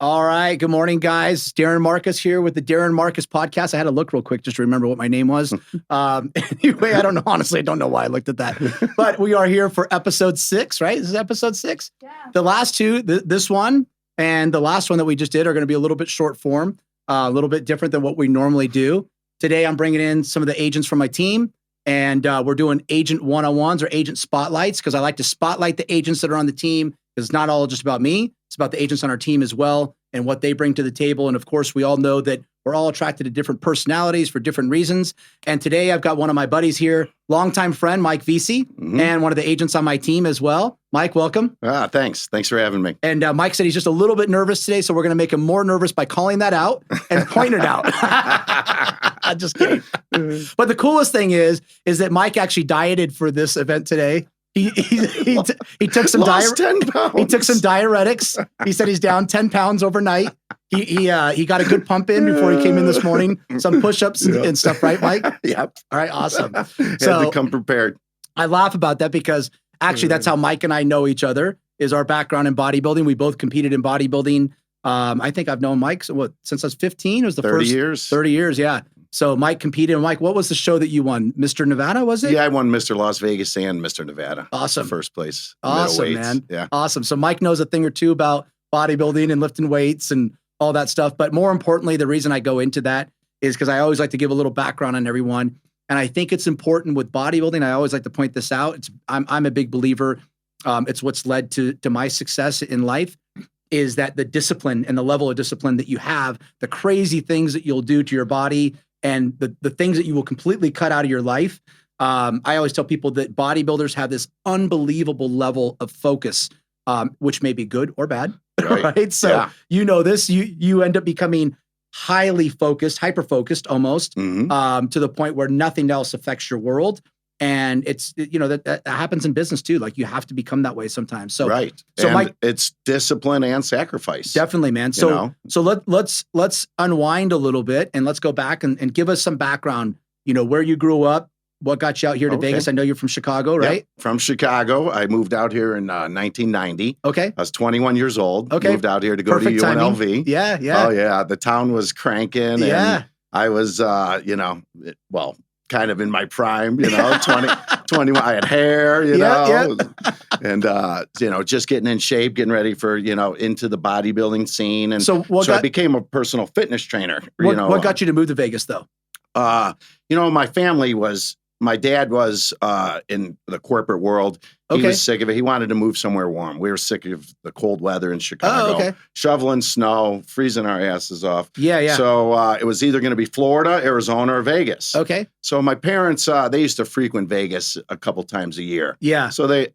All right. Good morning, guys. Darin Marques here with the Darin Marques podcast. I had to look real quick just to remember what my name was. Anyway, I don't know. Honestly, I don't know why I looked at that. But we are here for episode 6, right? This is episode 6? Yeah. The last two, this one and the last one that we just did are going to be a little bit short form, a little bit different than what we normally do. Today, I'm bringing in some of the agents from my team, and we're doing agent one-on-ones or agent spotlights because I like to spotlight the agents that are on the team because it's not all just about me. It's about the agents on our team as well and what they bring to the table. And of course, we all know that we're all attracted to different personalities for different reasons. And today I've got one of my buddies here, longtime friend, Mike Vece, and one of the agents on my team as well. Mike, welcome. Thanks. Thanks for having me. And Mike said he's just a little bit nervous today, so we're going to make him more nervous by calling that out and pointing it out. Just kidding. But the coolest thing is that Mike actually dieted for this event today. He took some 10 pounds. He took some diuretics. He said he's down 10 pounds overnight. He got a good pump in before he came in this morning. Some push-ups and stuff, right, Mike? Yep. All right, awesome. Had to come prepared. I laugh about that because actually that's how Mike and I know each other, is our background in bodybuilding. We both competed in bodybuilding. I think I've known Mike since I was 15. It was the 30 first years. 30 years, yeah. So Mike competed. And Mike, what was the show that you won? Mr. Nevada, was it? Yeah, I won Mr. Las Vegas and Mr. Nevada. Awesome. First place. Awesome, middleweights. man. Yeah. Awesome. So Mike knows a thing or two about bodybuilding and lifting weights and all that stuff. But more importantly, the reason I go into that is because I always like to give a little background on everyone. And I think it's important with bodybuilding. I always like to point this out. I'm a big believer. It's what's led to my success in life, is that the discipline and the level of discipline that you have, the crazy things that you'll do to your body, and the things that you will completely cut out of your life. I always tell people that bodybuilders have this unbelievable level of focus, which may be good or bad, right? So you know this, you end up becoming highly focused, hyper-focused almost, to the point where nothing else affects your world. And it's, that happens in business too. Like you have to become that way sometimes. So, So Mike, it's discipline and sacrifice. Definitely, man. So let's unwind a little bit and let's go back and give us some background, where you grew up, what got you out here to Vegas. I know you're from Chicago, right? Yep. From Chicago. I moved out here in 1990. Okay. I was 21 21 years old. Okay. Moved out here to go Perfect to UNLV. timing. Yeah, yeah. Oh yeah. The town was cranking. Yeah. And I was, kind of in my prime, 21. I had hair, and, just getting in shape, getting ready for, into the bodybuilding scene. And so I became a personal fitness trainer. What got you to move to Vegas though? My dad was in the corporate world. He was sick of it. He wanted to move somewhere warm. We were sick of the cold weather in Chicago, shoveling snow, freezing our asses off. Yeah. So it was either going to be Florida, Arizona, or Vegas. Okay. So my parents, they used to frequent Vegas a couple times a year. Yeah. So they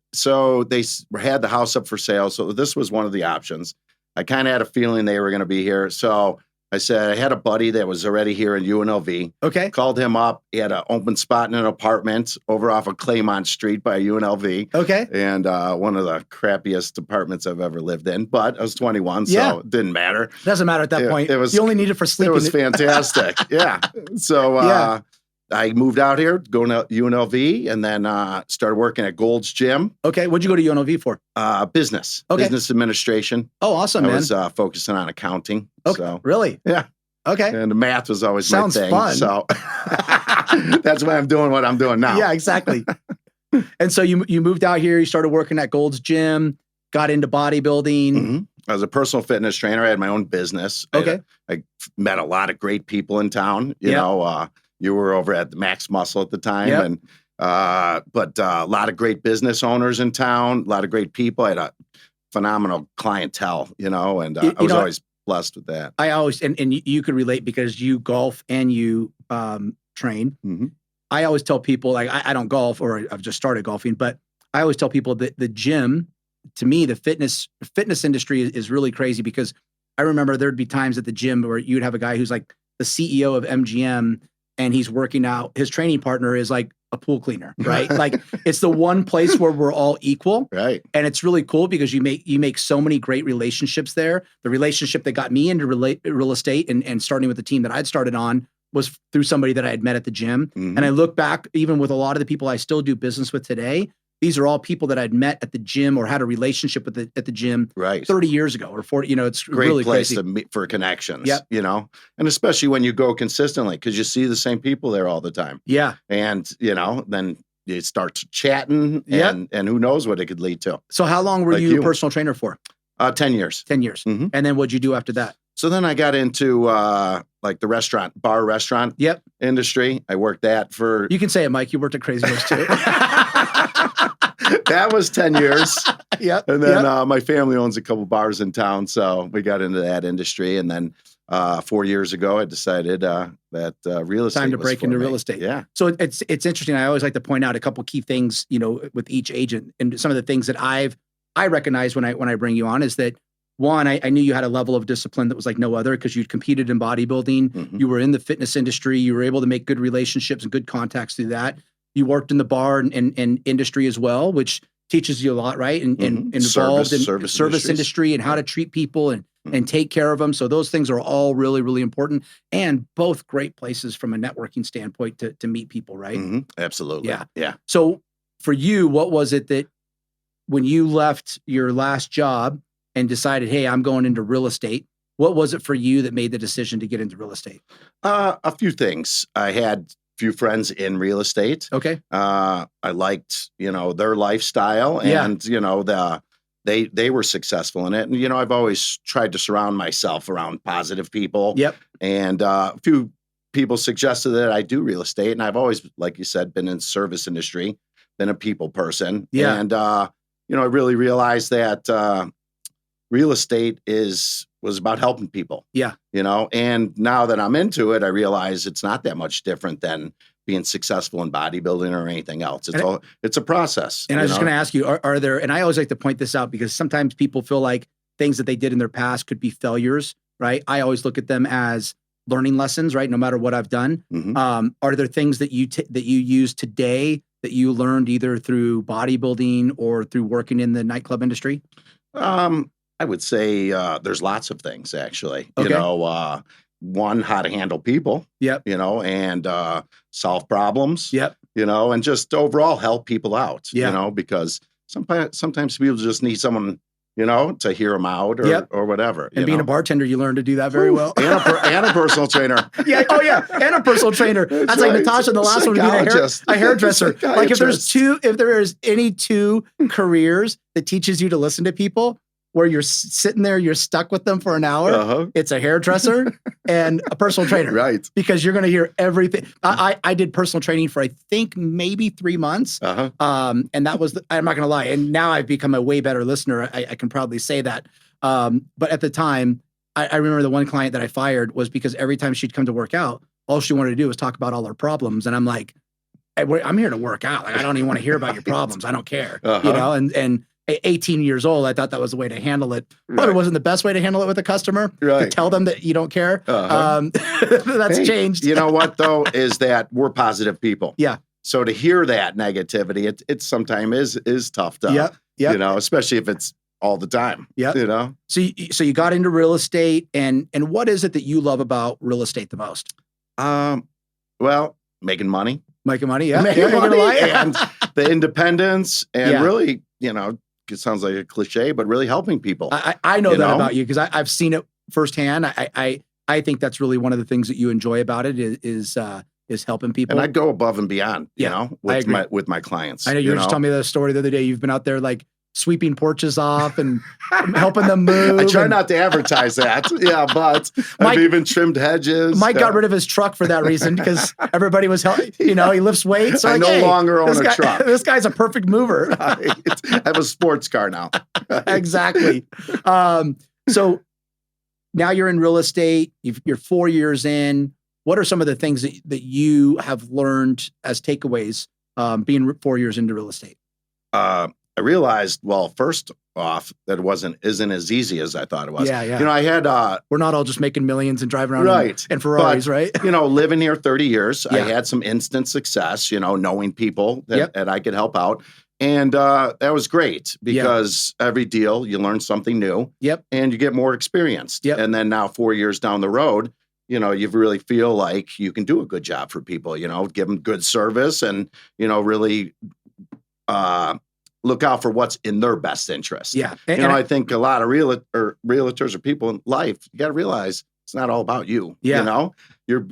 had the house up for sale. So this was one of the options. I kind of had a feeling they were going to be here. So I said, I had a buddy that was already here in UNLV. Okay. Called him up. He had an open spot in an apartment over off of Claymont Street by UNLV. Okay. And one of the crappiest apartments I've ever lived in. But I was 21, so it didn't matter. Doesn't matter at that point. You only need it for sleeping. It was fantastic. Yeah. So I moved out here, going to UNLV, and then started working at Gold's Gym. Okay. What'd you go to UNLV for? Business. Okay. Business administration. Oh, awesome, man. I was focusing on accounting. Okay. So. Really? Yeah. Okay. And the math was always Sounds my thing. Fun. So that's why I'm doing what I'm doing now. Yeah, exactly. And so you moved out here, you started working at Gold's Gym, got into bodybuilding. I was a personal fitness trainer. I had my own business. Okay. I met a lot of great people in town. You were over at the Max Muscle at the time. Yep. And but a lot of great business owners in town, a lot of great people. I had a phenomenal clientele, and I was always blessed with that. I always, and you could relate because you golf and you train. I always tell people, like, I don't golf, or I've just started golfing, but I always tell people that the gym, to me, the fitness industry is really crazy, because I remember there'd be times at the gym where you'd have a guy who's like the CEO of MGM and he's working out. His training partner is like a pool cleaner, right? Like it's the one place where we're all equal. Right. And it's really cool because you make so many great relationships there. The relationship that got me into real estate and starting with the team that I'd started on was through somebody that I had met at the gym. And I look back, even with a lot of the people I still do business with today, these are all people that I'd met at the gym or had a relationship with at the gym 30 years ago or 40, it's great really place crazy. to meet for connections, and especially when you go consistently, because you see the same people there all the time. Yeah. And, then you start chatting and who knows what it could lead to. So how long were you a personal trainer for? 10 years. 10 years. Mm-hmm. And then what'd you do after that? So then I got into like the restaurant industry. I worked that for... You can say it, Mike. You worked at Crazy Horse too. That was 10 years. Yep. And then my family owns a couple bars in town, so we got into that industry. And then 4 years ago, I decided that real estate time to break into real estate. Yeah. So it's interesting. I always like to point out a couple key things, with each agent, and some of the things that I recognize when I bring you on is that, one, I knew you had a level of discipline that was like no other because you'd competed in bodybuilding. Mm-hmm. You were in the fitness industry. You were able to make good relationships and good contacts through that. You worked in the bar and industry as well, which teaches you a lot, right? And involved in service industry and how to treat people and take care of them. So those things are all really, really important, and both great places from a networking standpoint to meet people, right? Mm-hmm. Absolutely. Yeah. So for you, what was it that when you left your last job and decided, hey, I'm going into real estate, what was it for you that made the decision to get into real estate? A few things. I had few friends in real estate. Okay. I liked, their lifestyle, and they were successful in it. And I've always tried to surround myself around positive people. Yep. And a few people suggested that I do real estate, and I've always, like you said, been in service industry, been a people person. Yeah. And I really realized that real estate was about helping people. Yeah. And now that I'm into it, I realize it's not that much different than being successful in bodybuilding or anything else. It's a process. And I was just going to ask you, are there, and I always like to point this out because sometimes people feel like things that they did in their past could be failures, right? I always look at them as learning lessons, right? No matter what I've done. Mm-hmm. Are there things that you use today that you learned either through bodybuilding or through working in the nightclub industry? I would say there's lots of things, actually. Okay. One, how to handle people. Yep. And solve problems. Yep. And just overall help people out. Yeah. Because sometimes people just need someone, to hear them out or whatever. And being a bartender, you learn to do that very well. And a personal trainer. Yeah. Oh yeah. And a personal trainer. That's like Natasha. The last one would be a hairdresser. Like if there is any two careers that teaches you to listen to people, where you're sitting there, you're stuck with them for an hour. It's a hairdresser and a personal trainer. Right. Because you're going to hear everything. I did personal training for, I think, maybe 3 months. And that was, I'm not going to lie. And now I've become a way better listener. I can proudly say that. But at the time, I remember the one client that I fired was because every time she'd come to work out, all she wanted to do was talk about all her problems. And I'm like, I'm here to work out. Like, I don't even want to hear about your problems. I don't care. And 18 years old, I thought that was the way to handle it. Probably wasn't the best way to handle it with a customer. Right. To tell them that you don't care. That's changed. You know what, though, is that we're positive people. Yeah. So to hear that negativity, it sometimes is tough to, especially if it's all the time. Yeah. So you got into real estate, and what is it that you love about real estate the most? Well, making money. Making money, yeah. Making money and the independence, and really, it sounds like a cliche, but really helping people. I know that about you because I've seen it firsthand. I think that's really one of the things that you enjoy about it is helping people. And I go above and beyond, with my clients. I know you were just telling me the story the other day. You've been out there like sweeping porches off and helping them move. I try not to advertise that. But I've even trimmed hedges. Mike got rid of his truck for that reason because everybody was, he lifts weights. So I no longer own a truck. This guy's a perfect mover. I have a sports car now. Exactly. So now you're in real estate. You're 4 years in. What are some of the things that you have learned as takeaways being 4 years into real estate? I realized, first off, that isn't as easy as I thought it was. Yeah. I had we're not all just making millions and driving around in Ferraris, but, right? Living here 30 years, I had some instant success, knowing people that I could help out. And that was great because every deal you learn something new. Yep. And you get more experienced. Yep. And then now 4 years down the road, you really feel like you can do a good job for people, give them good service and, really look out for what's in their best interest. Yeah. I think a lot of realtors or people in life, you got to realize it's not all about you. Yeah.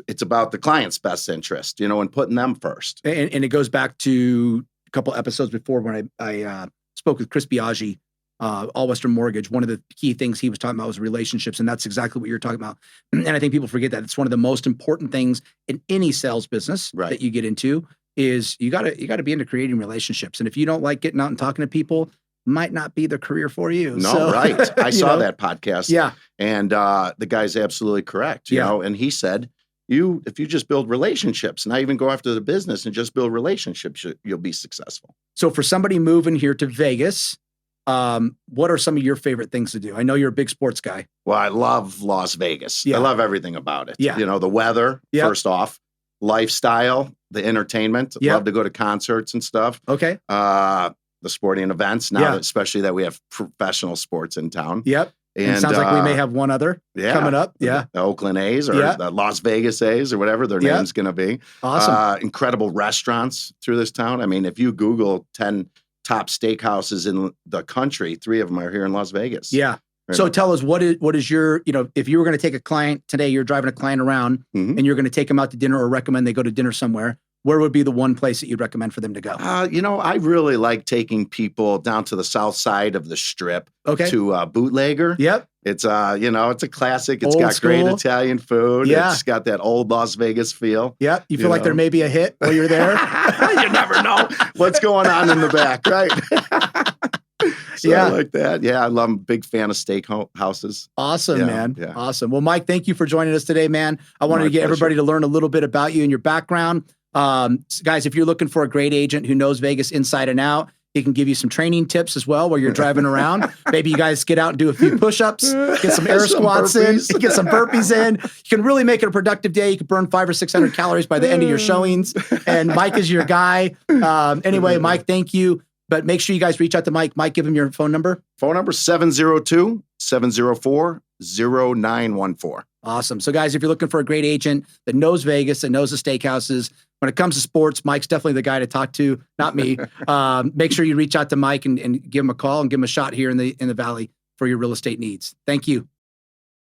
It's about the client's best interest, and putting them first. And it goes back to a couple episodes before when I spoke with Chris Biaggi, All Western Mortgage. One of the key things he was talking about was relationships, and that's exactly what you're talking about. And I think people forget that it's one of the most important things in any sales business that you get into is you got to be into creating relationships. And if you don't like getting out and talking to people, might not be the career for you. No, right. I saw that podcast. Yeah. And the guy's absolutely correct, you know, and he said, if you just build relationships, not even go after the business and just build relationships, you'll be successful. So for somebody moving here to Vegas, what are some of your favorite things to do? I know you're a big sports guy. Well, I love Las Vegas. I love everything about it. Yeah. The weather, first off, lifestyle, the entertainment. Love to go to concerts and stuff. Okay. The sporting events now, especially that we have professional sports in town. Yep. And it sounds like we may have one other coming up. Yeah. The Oakland A's or the Las Vegas A's or whatever their name's going to be. Awesome. Incredible restaurants through this town. I mean, if you Google 10 top steakhouses in the country, 3 of them are here in Las Vegas. Yeah. So tell us, what is your, if you were going to take a client today, you're driving a client around and you're going to take them out to dinner or recommend they go to dinner somewhere, where would be the one place that you'd recommend for them to go? I really like taking people down to the south side of the strip to Bootlegger. Yep. It's it's a classic. It's old got school. Great Italian food. Yeah. It's got that old Las Vegas feel. Yep. You feel like there may be a hit while you're there? You never know what's going on in the back, right? So I like that. Yeah, I love. I'm a big fan of steakhouses. Awesome, man. Yeah. Awesome. Well, Mike, thank you for joining us today, man. I wanted to get everybody to learn a little bit about you and your background. Guys, if you're looking for a great agent who knows Vegas inside and out, he can give you some training tips as well while you're driving around. Maybe you guys get out and do a few push-ups, get some air squats in, get some burpees in. You can really make it a productive day. You can burn 500 or 600 calories by the end of your showings. And Mike is your guy. Anyway, Mike, thank you. But make sure you guys reach out to Mike. Mike, give him your phone number. Phone number 702-704-0914. Awesome. So guys, if you're looking for a great agent that knows Vegas, that knows the steakhouses, when it comes to sports, Mike's definitely the guy to talk to, not me. Make sure you reach out to Mike and give him a call and give him a shot here in the Valley for your real estate needs. Thank you.